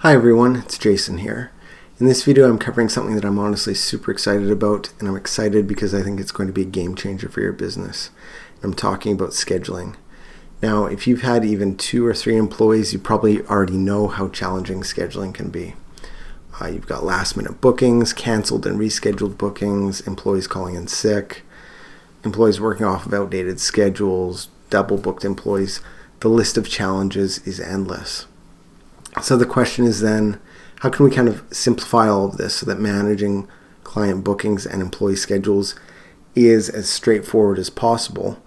Hi everyone, it's Jason here. In this video I'm covering something that I'm honestly super excited about, and I'm excited because I think it's going to be a game changer for your business. I'm talking about scheduling. Now, if you've had even 2 or 3 employees, you probably already know how challenging scheduling can be. You've got last minute bookings, canceled and rescheduled bookings, employees calling in sick, employees working off of outdated schedules, double booked employees. The list of challenges is endless. So the question is then, how can we kind of simplify all of this so that managing client bookings and employee schedules is as straightforward as possible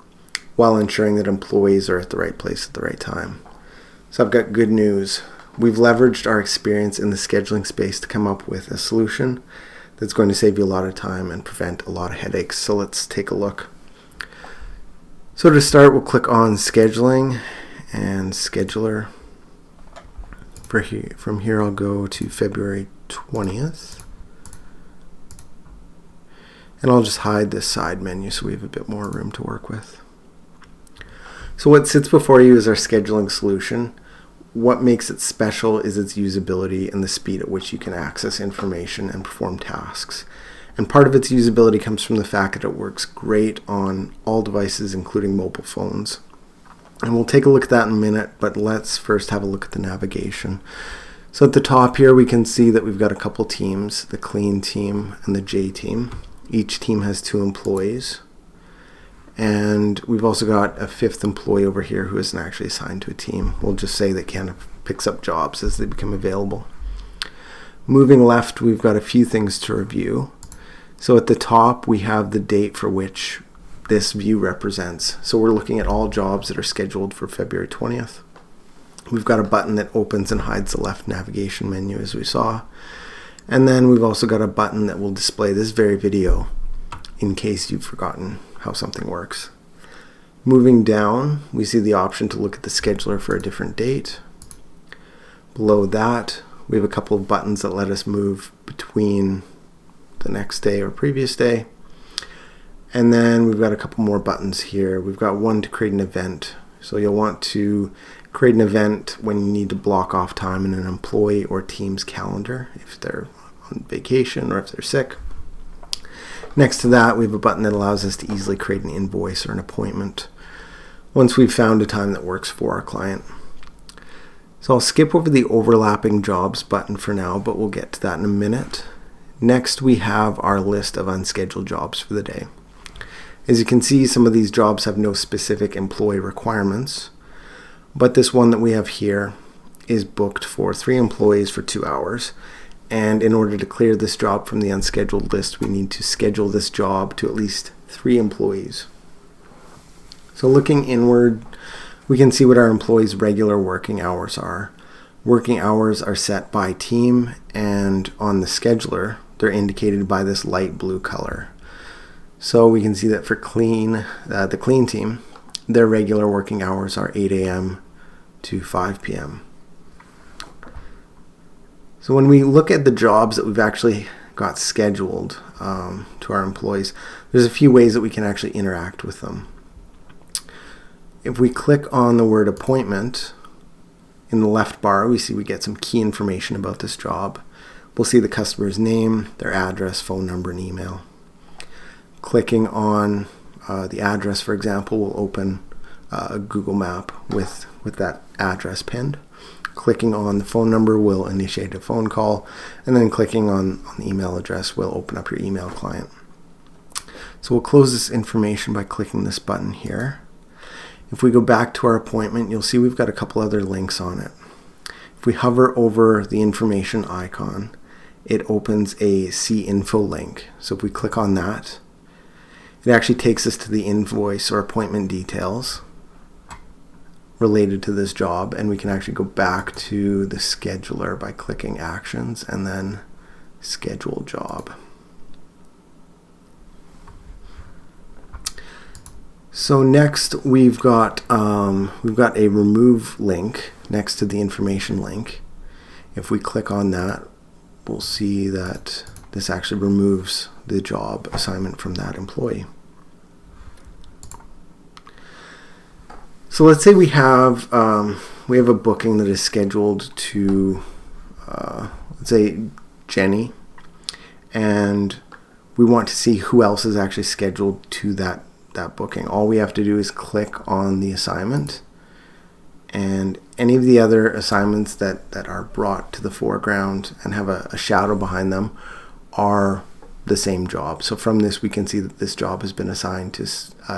while ensuring that employees are at the right place at the right time? So I've got good news. We've leveraged our experience in the scheduling space to come up with a solution that's going to save you a lot of time and prevent a lot of headaches. So let's take a look. So to start, we'll click on scheduling and scheduler. From here I'll go to February 20th, and I'll just hide this side menu so we have a bit more room to work with. So what sits before you is our scheduling solution. What makes it special is its usability and the speed at which you can access information and perform tasks. And part of its usability comes from the fact that it works great on all devices, including mobile phones. And we'll take a look at that in a minute, but let's first have a look at the navigation. So at the top here, we can see that we've got a couple teams, the clean team and the J team. Each team has 2 employees. And we've also got a 5th employee over here who isn't actually assigned to a team. We'll just say that kind of picks up jobs as they become available. Moving left, we've got a few things to review. So at the top, we have the date for which this view represents. So we're looking at all jobs that are scheduled for February 20th. We've got a button that opens and hides the left navigation menu, as we saw. And then we've also got a button that will display this very video in case you've forgotten how something works. Moving down, we see the option to look at the scheduler for a different date. Below that, we have a couple of buttons that let us move between the next day or previous day. And then we've got a couple more buttons here. We've got one to create an event. So you'll want to create an event when you need to block off time in an employee or team's calendar if they're on vacation or if they're sick. Next to that, we have a button that allows us to easily create an invoice or an appointment once we've found a time that works for our client. So I'll skip over the overlapping jobs button for now, but we'll get to that in a minute. Next, we have our list of unscheduled jobs for the day. As you can see, some of these jobs have no specific employee requirements, but this one that we have here is booked for 3 employees for 2 hours. And in order to clear this job from the unscheduled list, we need to schedule this job to at least 3 employees. So looking inward, we can see what our employees' regular working hours are. Working hours are set by team, and on the scheduler, they're indicated by this light blue color. So we can see that for the clean team, their regular working hours are 8 a.m. to 5 p.m. So when we look at the jobs that we've actually got scheduled to our employees, there's a few ways that we can actually interact with them. If we click on the word appointment, in the left bar, we see we get some key information about this job. We'll see the customer's name, their address, phone number, and email. Clicking on the address, for example, will open a Google map with that address pinned. Clicking on the phone number will initiate a phone call, and then clicking on the email address will open up your email client. So we'll close this information by clicking this button here. If we go back to our appointment, you'll see we've got a couple other links on it. If we hover over the information icon, it opens a See Info link. So if we click on that, it actually takes us to the invoice or appointment details related to this job, and we can actually go back to the scheduler by clicking Actions and then Schedule Job. So next we've got a remove link next to the information link. If we click on that, we'll see that this actually removes the job assignment from that employee. So let's say we have a booking that is scheduled to let's say Jenny, and we want to see who else is actually scheduled to that booking. All we have to do is click on the assignment, and any of the other assignments that are brought to the foreground and have a shadow behind them are the same job. So from this, we can see that this job has been assigned to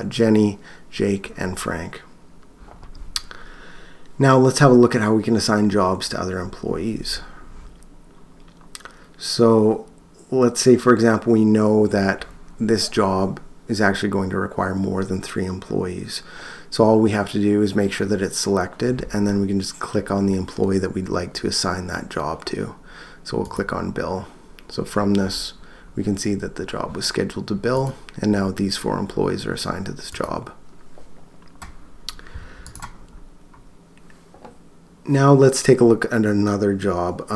Jenny, Jake, and Frank. Now let's have a look at how we can assign jobs to other employees. So let's say, for example, we know that this job is actually going to require more than 3 employees. So all we have to do is make sure that it's selected, and then we can just click on the employee that we'd like to assign that job to. So we'll click on Bill. So from this, we can see that the job was scheduled to Bill, and now these 4 employees are assigned to this job. Now let's take a look at another job.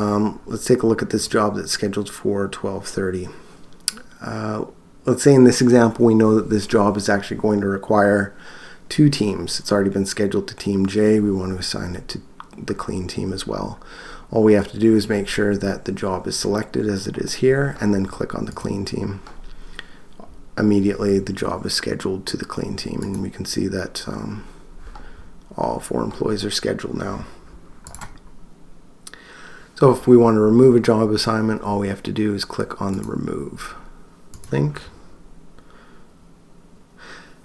Let's take a look at this job that's scheduled for 12:30. Let's say in this example, we know that this job is actually going to require 2 teams. It's already been scheduled to Team J. We want to assign it to the clean team as well. All we have to do is make sure that the job is selected as it is here, and then click on the clean team. Immediately, the job is scheduled to the clean team, and we can see that all 4 employees are scheduled now. So if we want to remove a job assignment, all we have to do is click on the remove link.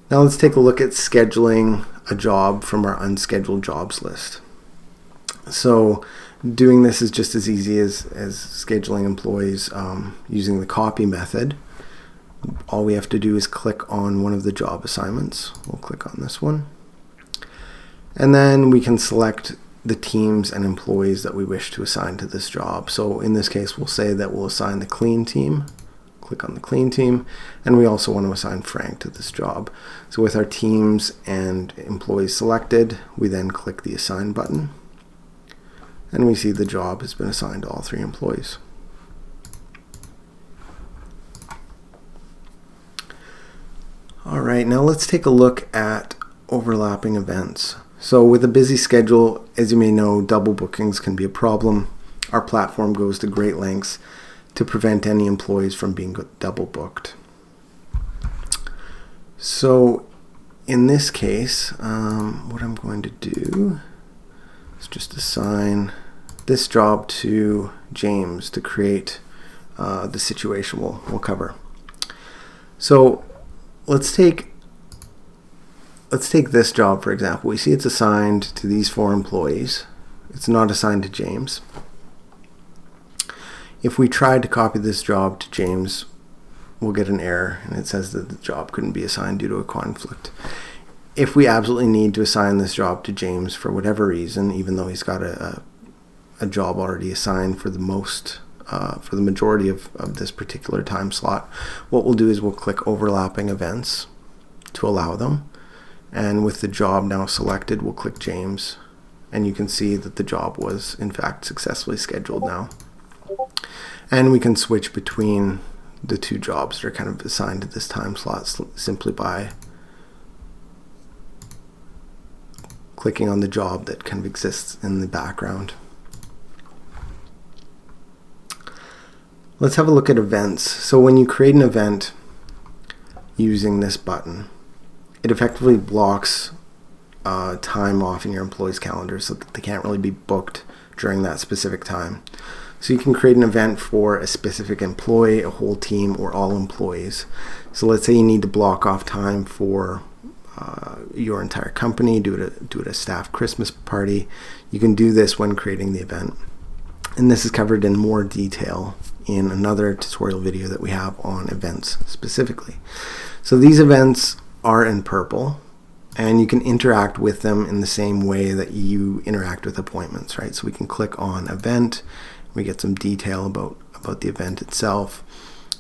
Now let's take a look at scheduling a job from our unscheduled jobs list. So doing this is just as easy as scheduling employees using the copy method. All we have to do is click on one of the job assignments. We'll click on this one. And then we can select the teams and employees that we wish to assign to this job. So in this case, we'll say that we'll assign the clean team. Click on the clean team, and we also want to assign Frank to this job. So with our teams and employees selected, we then click the assign button, and we see the job has been assigned to all 3 employees. All right, now let's take a look at overlapping events. So with a busy schedule, as you may know, double bookings can be a problem. Our platform goes to great lengths to prevent any employees from being double booked. So in this case, what I'm going to do is just assign this job to James to create the situation we'll cover. So let's take this job, for example. We see it's assigned to these 4 employees. It's not assigned to James. If we tried to copy this job to James, we'll get an error, and it says that the job couldn't be assigned due to a conflict. If we absolutely need to assign this job to James for whatever reason, even though he's got a job already assigned for the majority of this particular time slot, what we'll do is we'll click overlapping events to allow them. And with the job now selected, we'll click James, and you can see that the job was in fact successfully scheduled now. And we can switch between the 2 jobs that are kind of assigned to this time slot simply by clicking on the job that kind of exists in the background. Let's have a look at events. So when you create an event using this button, it effectively blocks time off in your employees' calendar so that they can't really be booked during that specific time. So you can create an event for a specific employee, a whole team, or all employees. So let's say you need to block off time for your entire company, do it at a staff Christmas party. You can do this when creating the event. And this is covered in more detail in another tutorial video that we have on events specifically. So these events are in purple, and you can interact with them in the same way that you interact with appointments, right? So we can click on event. We get some detail about the event itself.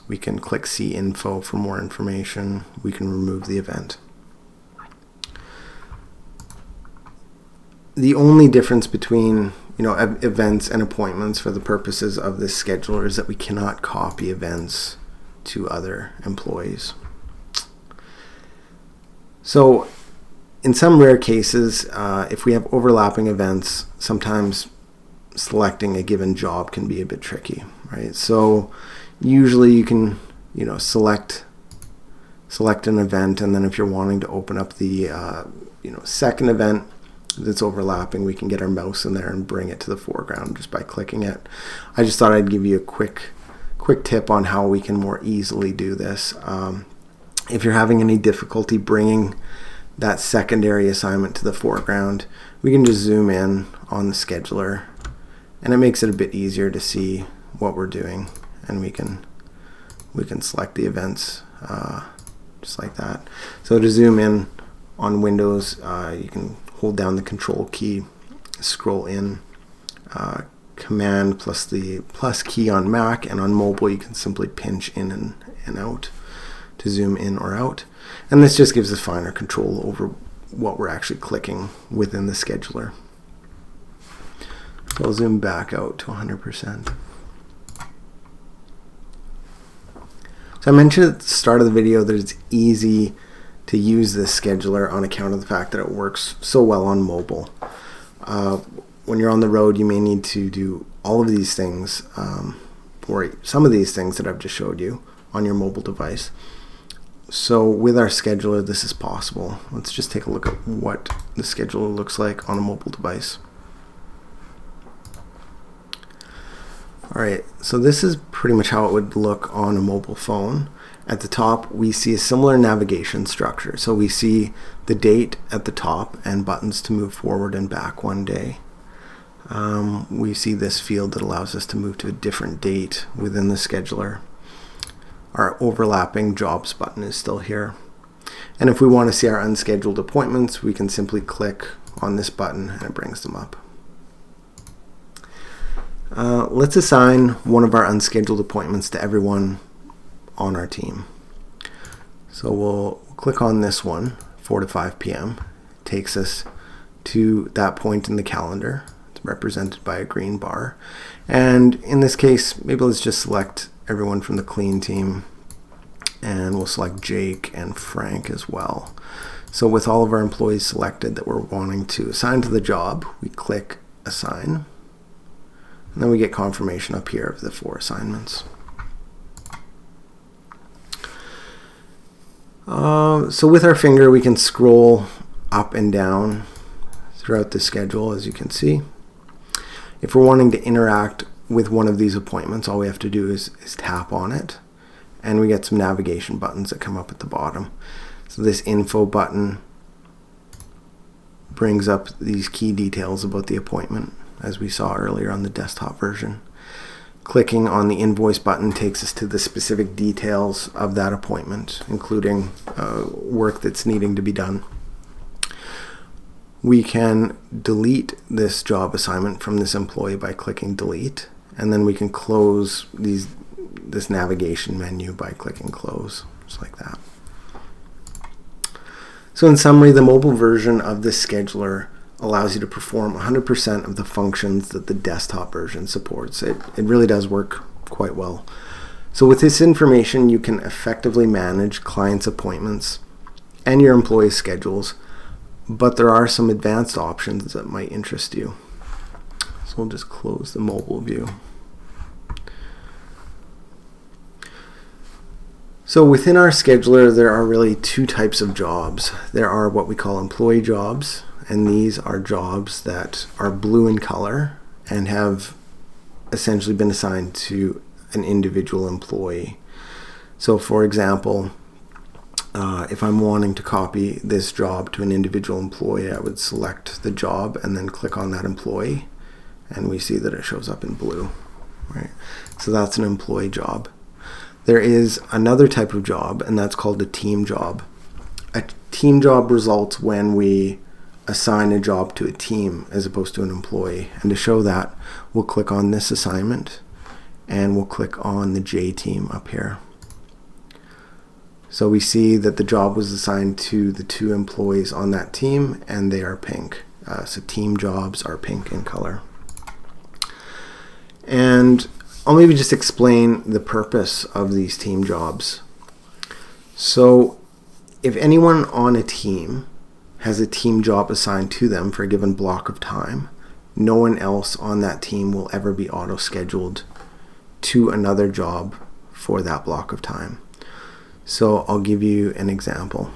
We can click see info for more information. We can remove the event. The only difference between events and appointments for the purposes of this scheduler is that we cannot copy events to other employees. So in some rare cases, if we have overlapping events, sometimes selecting a given job can be a bit tricky, right? So usually you can, select an event, and then if you're wanting to open up the second event that's overlapping, we can get our mouse in there and bring it to the foreground just by clicking it. I just thought I'd give you a quick tip on how we can more easily do this. If you're having any difficulty bringing that secondary assignment to the foreground, we can just zoom in on the scheduler, and it makes it a bit easier to see what we're doing, and we can select the events just like that. So to zoom in on Windows, you can hold down the Control key, scroll in, Command plus the plus key on Mac, and on mobile you can simply pinch in and out to zoom in or out. And this just gives us finer control over what we're actually clicking within the scheduler. So I'll zoom back out to 100%. So I mentioned at the start of the video that it's easy to use this scheduler on account of the fact that it works so well on mobile. When you're on the road, you may need to do all of these things, or some of these things that I've just showed you on your mobile device. So with our scheduler, this is possible. Let's just take a look at what the scheduler looks like on a mobile device. Alright, so this is pretty much how it would look on a mobile phone. At the top, we see a similar navigation structure. So we see the date at the top and buttons to move forward and back one day. We see this field that allows us to move to a different date within the scheduler. Our overlapping jobs button is still here. And if we want to see our unscheduled appointments, we can simply click on this button and it brings them up. Let's assign one of our unscheduled appointments to everyone on our team. So we'll click on this one, 4 to 5 p.m. It takes us to that point in the calendar. It's represented by a green bar. And in this case, maybe let's just select everyone from the clean team, and we'll select Jake and Frank as well. So with all of our employees selected that we're wanting to assign to the job, we click Assign. And then we get confirmation up here of the 4 assignments. So with our finger, we can scroll up and down throughout the schedule, as you can see. If we're wanting to interact with one of these appointments, all we have to do is tap on it, and we get some navigation buttons that come up at the bottom. So this info button brings up these key details about the appointment, as we saw earlier on the desktop version. Clicking on the invoice button takes us to the specific details of that appointment, including work that's needing to be done. We can delete this job assignment from this employee by clicking delete, and then we can close this navigation menu by clicking close, just like that. So in summary, the mobile version of this scheduler allows you to perform 100% of the functions that the desktop version supports. It really does work quite well. So with this information, you can effectively manage clients' appointments and your employee schedules, but there are some advanced options that might interest you. So we'll just close the mobile view. So within our scheduler, there are really 2 types of jobs. There are what we call employee jobs, and these are jobs that are blue in color and have essentially been assigned to an individual employee. So for example, if I'm wanting to copy this job to an individual employee, I would select the job and then click on that employee, and we see that it shows up in blue, right? So that's an employee job. There is another type of job, and that's called a team job. A team job results when we assign a job to a team as opposed to an employee. And to show that, we'll click on this assignment, and we'll click on the J team up here. So we see that the job was assigned to the 2 employees on that team, and they are pink. So team jobs are pink in color. And I'll maybe just explain the purpose of these team jobs. So if anyone on a team has a team job assigned to them for a given block of time, no one else on that team will ever be auto-scheduled to another job for that block of time. So I'll give you an example.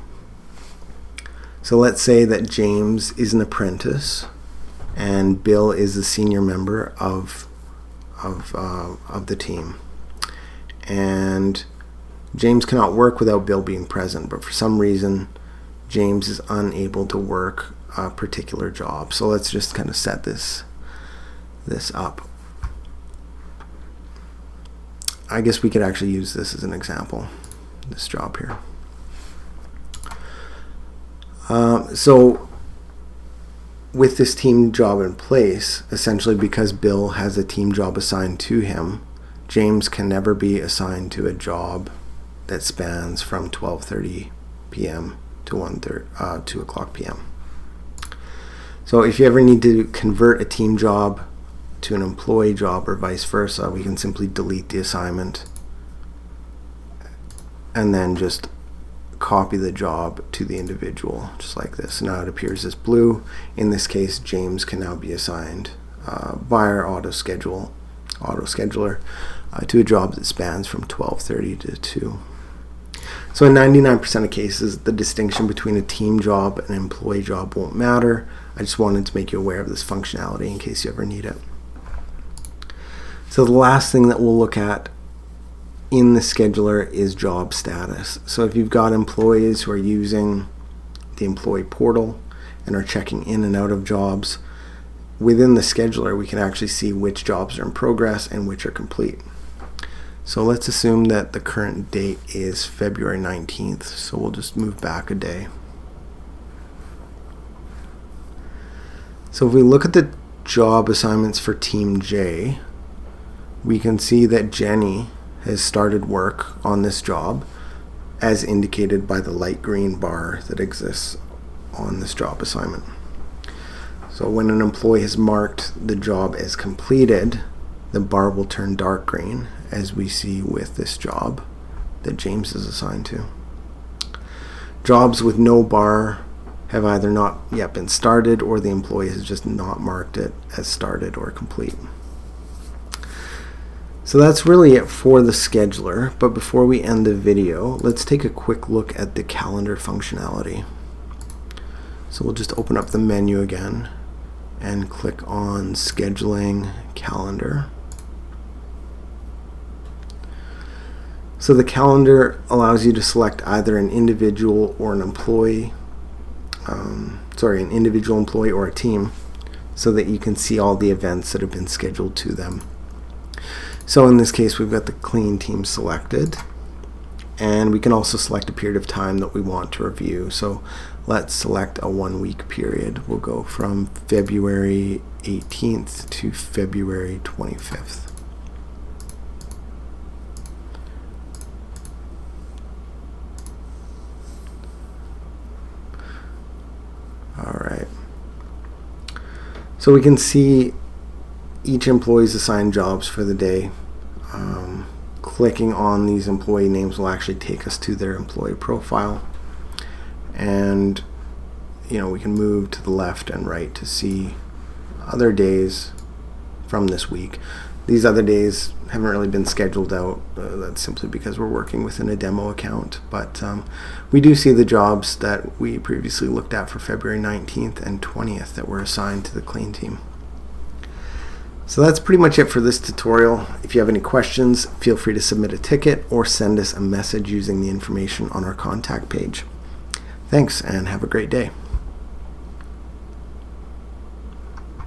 So let's say that James is an apprentice and Bill is a senior member of the team. And James cannot work without Bill being present, but for some reason James is unable to work a particular job. So let's just kind of set this up. I guess we could actually use this as an example, this job here. So with this team job in place, essentially because Bill has a team job assigned to him, James can never be assigned to a job that spans from 12:30 p.m. to 2 o'clock p.m. So if you ever need to convert a team job to an employee job or vice versa, we can simply delete the assignment and then just copy the job to the individual, just like this. Now it appears as blue. In this case, James can now be assigned via our autoscheduler to a job that spans from 12:30 to 2. So in 99% of cases, the distinction between a team job and an employee job won't matter. I just wanted to make you aware of this functionality in case you ever need it. So the last thing that we'll look at in the scheduler is job status. So if you've got employees who are using the employee portal and are checking in and out of jobs, within the scheduler we can actually see which jobs are in progress and which are complete. So let's assume that the current date is February 19th. So we'll just move back a day. So if we look at the job assignments for Team J, we can see that Jenny has started work on this job as indicated by the light green bar that exists on this job assignment. So when an employee has marked the job as completed, the bar will turn dark green, as we see with this job that James is assigned to. Jobs with no bar have either not yet been started or the employee has just not marked it as started or complete. So that's really it for the scheduler, but before we end the video, let's take a quick look at the calendar functionality. So we'll just open up the menu again and click on Scheduling Calendar. So the calendar allows you to select either an individual or an employee, an individual employee or a team, so that you can see all the events that have been scheduled to them. So in this case, we've got the clean team selected, and we can also select a period of time that we want to review. So let's select a 1-week period. We'll go from February 18th to February 25th. All right. So we can see each employee's assigned jobs for the day. Clicking on these employee names will actually take us to their employee profile, and we can move to the left and right to see other days from this week. These other days haven't really been scheduled out. That's simply because we're working within a demo account, but we do see the jobs that we previously looked at for February 19th and 20th that were assigned to the clean team. So that's pretty much it for this tutorial. If you have any questions, feel free to submit a ticket or send us a message using the information on our contact page. Thanks, and have a great day.